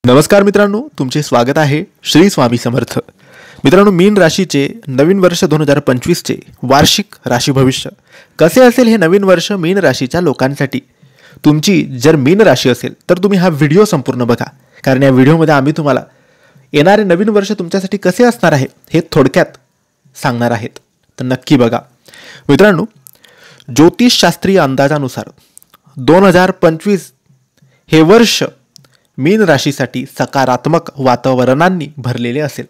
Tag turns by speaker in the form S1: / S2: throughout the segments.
S1: नमस्कार मित्रांनो, तुमचे स्वागत आहे श्री स्वामी समर्थ. मित्रांनो, मीन राशीचे नवीन वर्ष 2025 चे वार्षिक राशी भविष्य कसे असेल हे नवीन वर्ष मीन राशीच्या लोकांसाठी. तुमची जर मीन राशी असेल तर तुम्ही हा व्हिडिओ संपूर्ण बघा, कारण या व्हिडिओमध्ये आम्ही तुम्हाला येणारे नवीन वर्ष तुमच्यासाठी कसे असणार आहे हे थोडक्यात सांगणार आहेत. तर नक्की बघा. मित्रांनो, ज्योतिषशास्त्रीय अंदाजानुसार 2025 हे वर्ष मीन राशीसाठी सकारात्मक वातावरणांनी भरलेले असेल,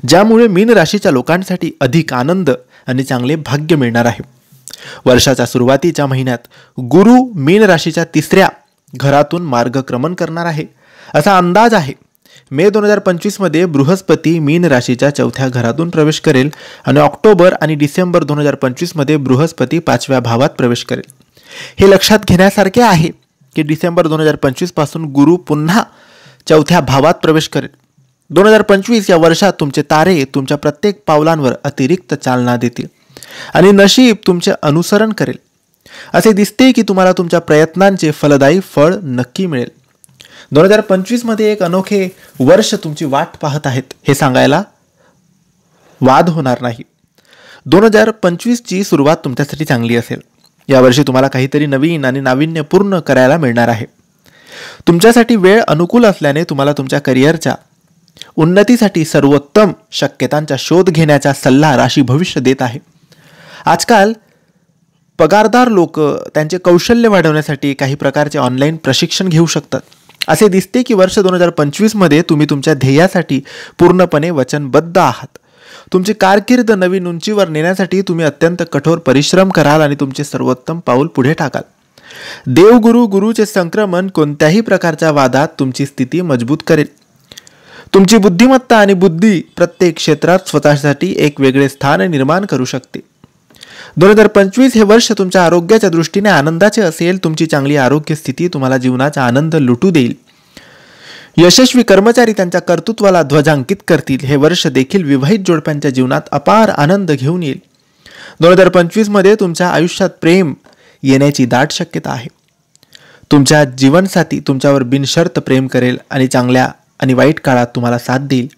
S1: ज्यामुळे मीन राशीच्या लोकांसाठी अधिक आनंद आणि चांगले भाग्य मिळणार आहे. वर्षाच्या सुरुवातीच्या महिन्यात गुरु मीन राशीच्या 3ऱ्या घरातून मार्गक्रमण करणार आहे असा अंदाज आहे. मे 2025 मध्ये बृहस्पती मीन राशीच्या 4थ्या घरातून प्रवेश करेल आणि ऑक्टोबर आणि डिसेंबर 2025 मध्ये बृहस्पती 5व्या भावात प्रवेश करेल. हे लक्षात घेण्यासारखे आहे की डिसेंबर 2025 पासून गुरु पुन्हा 4थ्या भावात प्रवेश करेल. 2025 या वर्षात तुमचे तारे तुमच्या प्रत्येक पावलांवर अतिरिक्त चालना देतील आणि नशीब तुमचे अनुसरण करेल. असे दिसते की तुम्हाला तुमच्या प्रयत्नांचे फलदायी फळ नक्की मिळेल. 2025 मध्ये एक अनोखे वर्ष तुमची वाट पाहत आहेत हे सांगायला वाद होणार नाही. 2025 ची सुरुवात तुमच्यासाठी चांगली असेल. यावर्षी तुम्हाला काहीतरी नवीन आणि नाविन्यपूर्ण करायला मिळणार आहे. तुमच्यासाठी वेळ अनुकूल असल्याने तुम्हाला तुमच्या करिअरच्या उन्नतीसाठी सर्वोत्तम शक्यतांचा शोध घेण्याचा सल्ला राशी भविष्य देत आहे. आजकाल पगारदार लोक त्यांचे कौशल्य वाढवण्यासाठी काही प्रकारचे ऑनलाईन प्रशिक्षण घेऊ शकतात. असे दिसते की वर्ष 2025 मध्ये तुम्ही तुमच्या ध्येयासाठी पूर्णपणे वचनबद्ध आहात. तुमची कारकीर्द नवीन उंचीवर नेण्यासाठी तुम्ही अत्यंत कठोर परिश्रम कराल आणि तुमचे सर्वोत्तम पाऊल पुढे टाकाल. देवगुरु गुरुचे संक्रमण कोणत्याही प्रकारच्या वादात तुमची स्थिती मजबूत करेल. तुमची बुद्धिमत्ता आणि बुद्धी प्रत्येक क्षेत्रात स्वतःसाठी एक वेगळे स्थान निर्माण करू शकते. 2025 हे वर्ष तुमच्या आरोग्याच्या दृष्टीने आनंदाचे असेल. तुमची चांगली आरोग्य स्थिती तुम्हाला जीवनाचा आनंद लुटू देईल. यशस्वी कर्मचारी त्यांच्या कर्तृत्वाला ध्वजांकित करतील. हे वर्ष देखील विवाहित जोडप्यांच्या जीवनात अपार आनंद घेऊन येईल. 2025 मध्ये तुमच्या आयुष्यात प्रेम येण्याची दाट शक्यता आहे. तुमच्या जीवनसाथी तुमच्यावर बिनशर्त प्रेम करेल आणि चांगल्या आणि वाईट काळात तुम्हाला साथ देईल.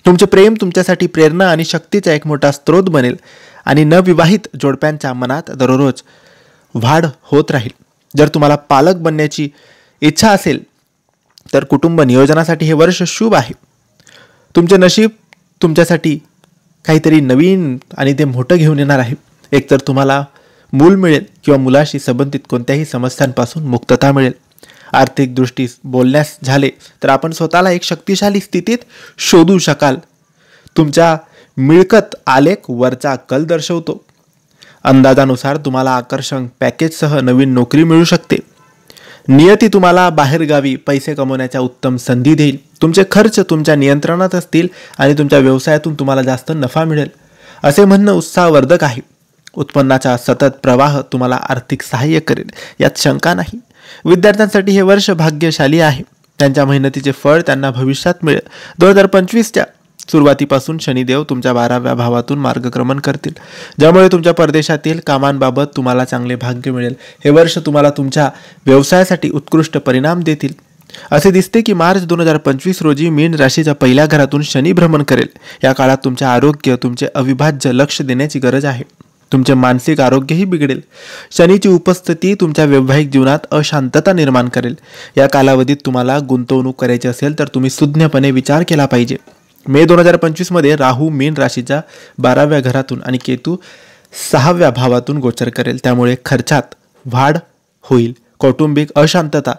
S1: तुमचे प्रेम तुमच्यासाठी प्रेरणा आणि शक्तीचा एक मोठा स्रोत बनेल आणि नवविवाहित जोडप्यांच्या मनात दररोज वाढ होत राहील. जर तुम्हाला पालक बनण्याची इच्छा असेल तर कुटुंब नियोजनासाठी हे वर्ष शुभ आहे. तुमचे नशीब तुमच्यासाठी काहीतरी नवीन आणि ते मोठं घेऊन येणार आहे. एकतर तुम्हाला मूल मिळेल किंवा मुलाशी संबंधित कोणत्याही समस्यांपासून मुक्तता मिळेल. आर्थिक दृष्टी बोलण्यास झाले तर आपण स्वतःला एक शक्तिशाली स्थितीत शोधू शकाल. तुमच्या मिळकत आलेख वरचा कल दर्शवतो. अंदाजानुसार तुम्हाला आकर्षक पॅकेजसह नवीन नोकरी मिळू शकते. नियती तुम्हाला बाहेरगावी पैसे कमवण्याच्या उत्तम संधी देईल. तुमचे खर्च तुमच्या नियंत्रणात असतील आणि तुमच्या व्यवसायातून तुम्हाला जास्त नफा मिळेल असे म्हणणं उत्साहवर्धक आहे. उत्पन्नाचा सतत प्रवाह तुम्हाला आर्थिक सहाय्य करेल, यात शंका नाही. विद्यार्थ्यांसाठी हे वर्ष भाग्यशाली आहे. त्यांच्या मेहनतीचे फळ त्यांना भविष्यात मिळेल. 2025च्या सुरुवातीपासून शनिदेव तुमच्या 12व्या भावातून मार्गक्रमण करतील, ज्यामुळे तुमच्या परदेशातील कामांबाबत तुम्हाला चांगले भाग्य मिळेल. हे वर्ष तुम्हाला तुमच्या व्यवसायासाठी उत्कृष्ट परिणाम देतील. असे दिसते की मार्च 2025 रोजी मीन राशीच्या 1ल्या घरातून शनी भ्रमण करेल. या काळात तुमचे आरोग्य तुमचे अविभाज्य लक्ष देण्याची गरज आहे. तुमचे मानसिक आरोग्यही बिघडेल. शनीची उपस्थिती तुमच्या वैवाहिक जीवनात अशांतता निर्माण करेल. या कालावधीत तुम्हाला गुंतवणूक करायची असेल तर तुम्ही सुज्ञपणे विचार केला पाहिजे. मे 2025 मध्ये राहू मीन राशीच्या 12व्या घरातून आणि केतू 6व्या भावातून गोचर करेल. त्यामुळे खर्चात वाढ होईल. कौटुंबिक अशांतता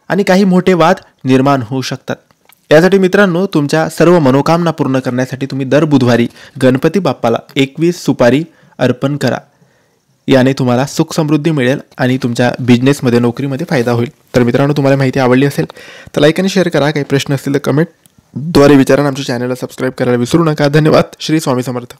S1: आणि काही मोठे वाद निर्माण होऊ शकतात. यासाठी मित्रांनो, तुमच्या सर्व मनोकामना पूर्ण करण्यासाठी तुम्ही दर बुधवारी गणपती बाप्पाला 21 सुपारी अर्पण करा. याने तुम्हाला सुख समृद्धी मिळेल आणि तुमच्या बिझनेसमध्ये नोकरीमध्ये फायदा होईल. तर मित्रांनो, तुम्हाला माहिती आवडली असेल तर लाईक आणि शेअर करा. काही प्रश्न असतील तर कमेंट द्वारे विचारा. आमच्या चॅनलला सबस्क्राईब करायला विसरू नका. धन्यवाद. श्री स्वामी समर्थ.